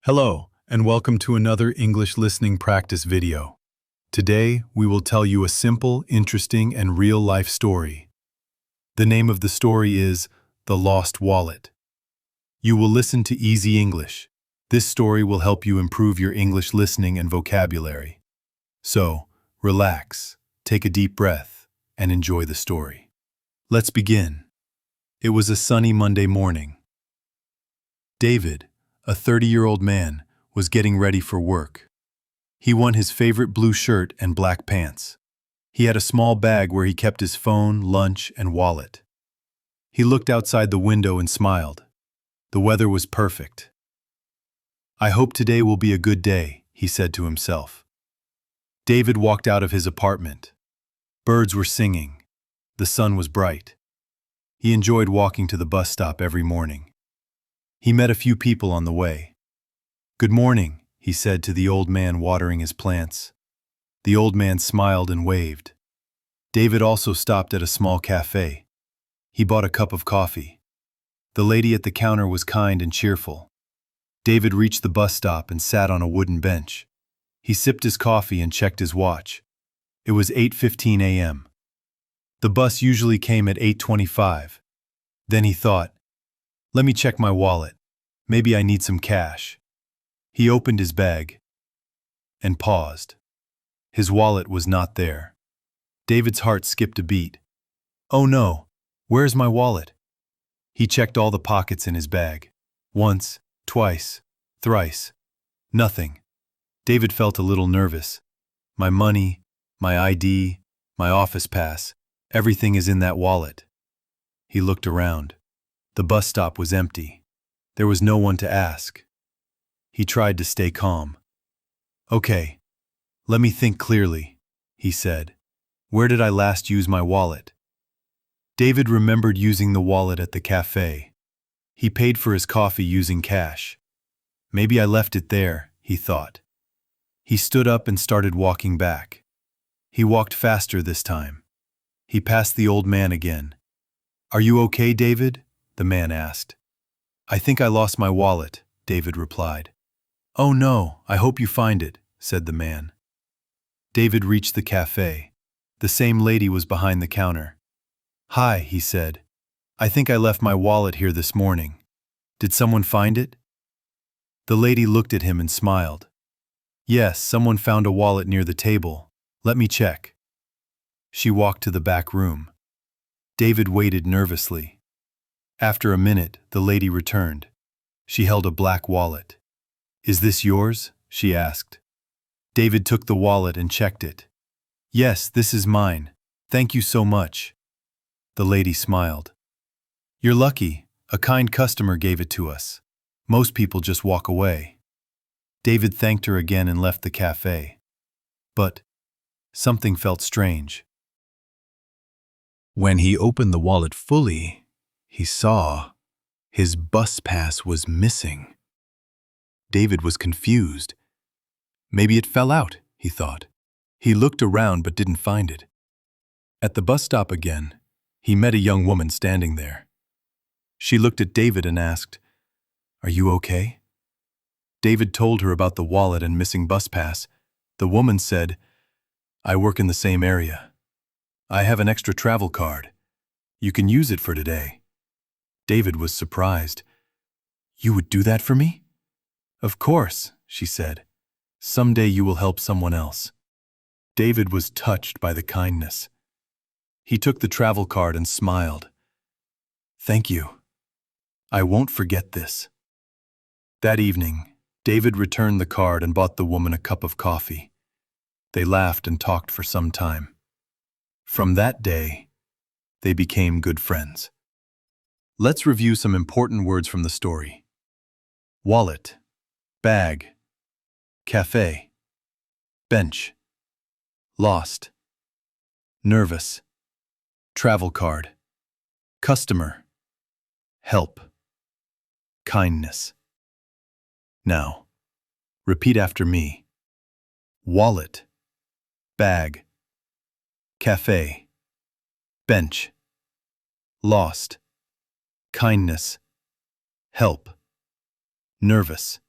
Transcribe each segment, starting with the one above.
Hello, and welcome to another English listening practice video. Today, we will tell you a simple, interesting, and real-life story. The name of the story is The Lost Wallet. You will listen to Easy English. This story will help you improve your English listening and vocabulary. So, relax, take a deep breath, and enjoy the story. Let's begin. It was a sunny Monday morning. David, a 30-year-old man, was getting ready for work. He won his favorite blue shirt and black pants. He had a small bag where he kept his phone, lunch, and wallet. He looked outside the window and smiled. The weather was perfect. "I hope today will be a good day," he said to himself. David walked out of his apartment. Birds were singing. The sun was bright. He enjoyed walking to the bus stop every morning. He met a few people on the way. "Good morning," he said to the old man watering his plants. The old man smiled and waved. David also stopped at a small cafe. He bought a cup of coffee. The lady at the counter was kind and cheerful. David reached the bus stop and sat on a wooden bench. He sipped his coffee and checked his watch. It was 8:15 a.m. The bus usually came at 8:25. Then he thought, "Let me check my wallet. Maybe I need some cash." He opened his bag and paused. His wallet was not there. David's heart skipped a beat. "Oh no, where's my wallet?" He checked all the pockets in his bag. Once, twice, thrice. Nothing. David felt a little nervous. My money, my ID, my office pass, everything is in that wallet. He looked around. The bus stop was empty. There was no one to ask. He tried to stay calm. "Okay, let me think clearly," he said. "Where did I last use my wallet?" David remembered using the wallet at the cafe. He paid for his coffee using cash. "Maybe I left it there," he thought. He stood up and started walking back. He walked faster this time. He passed the old man again. "Are you okay, David?" the man asked. "I think I lost my wallet," David replied. "Oh no, I hope you find it," said the man. David reached the cafe. The same lady was behind the counter. "Hi," he said. "I think I left my wallet here this morning. Did someone find it?" The lady looked at him and smiled. "Yes, someone found a wallet near the table. Let me check." She walked to the back room. David waited nervously. After a minute, the lady returned. She held a black wallet. "Is this yours?" she asked. David took the wallet and checked it. "Yes, this is mine. Thank you so much." The lady smiled. "You're lucky. A kind customer gave it to us. Most people just walk away." David thanked her again and left the cafe. But something felt strange. When he opened the wallet fully, he saw his bus pass was missing. David was confused. Maybe it fell out, he thought. He looked around but didn't find it. At the bus stop again, he met a young woman standing there. She looked at David and asked, "Are you okay?" David told her about the wallet and missing bus pass. The woman said, "I work in the same area. I have an extra travel card. You can use it for today." David was surprised. "You would do that for me?" "Of course," she said. "Someday you will help someone else." David was touched by the kindness. He took the travel card and smiled. "Thank you. I won't forget this." That evening, David returned the card and bought the woman a cup of coffee. They laughed and talked for some time. From that day, they became good friends. Let's review some important words from the story. Wallet, bag, cafe, bench, lost, nervous, travel card, customer, help, kindness. Now, repeat after me. Wallet, bag, cafe, bench, lost, kindness, help, nervous,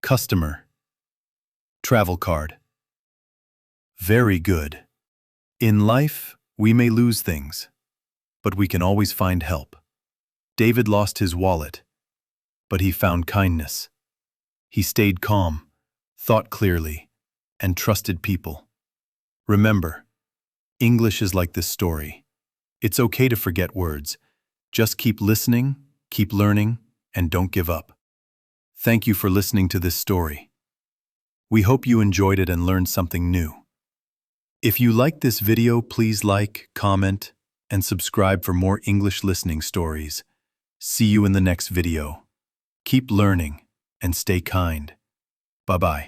Customer. Travel card. Very good. In life, we may lose things, but we can always find help. David lost his wallet, but he found kindness. He stayed calm, thought clearly, and trusted people. Remember, English is like this story. It's okay to forget words. Just keep listening, keep learning, and don't give up. Thank you for listening to this story. We hope you enjoyed it and learned something new. If you liked this video, please like, comment, and subscribe for more English listening stories. See you in the next video. Keep learning and stay kind. Bye-bye.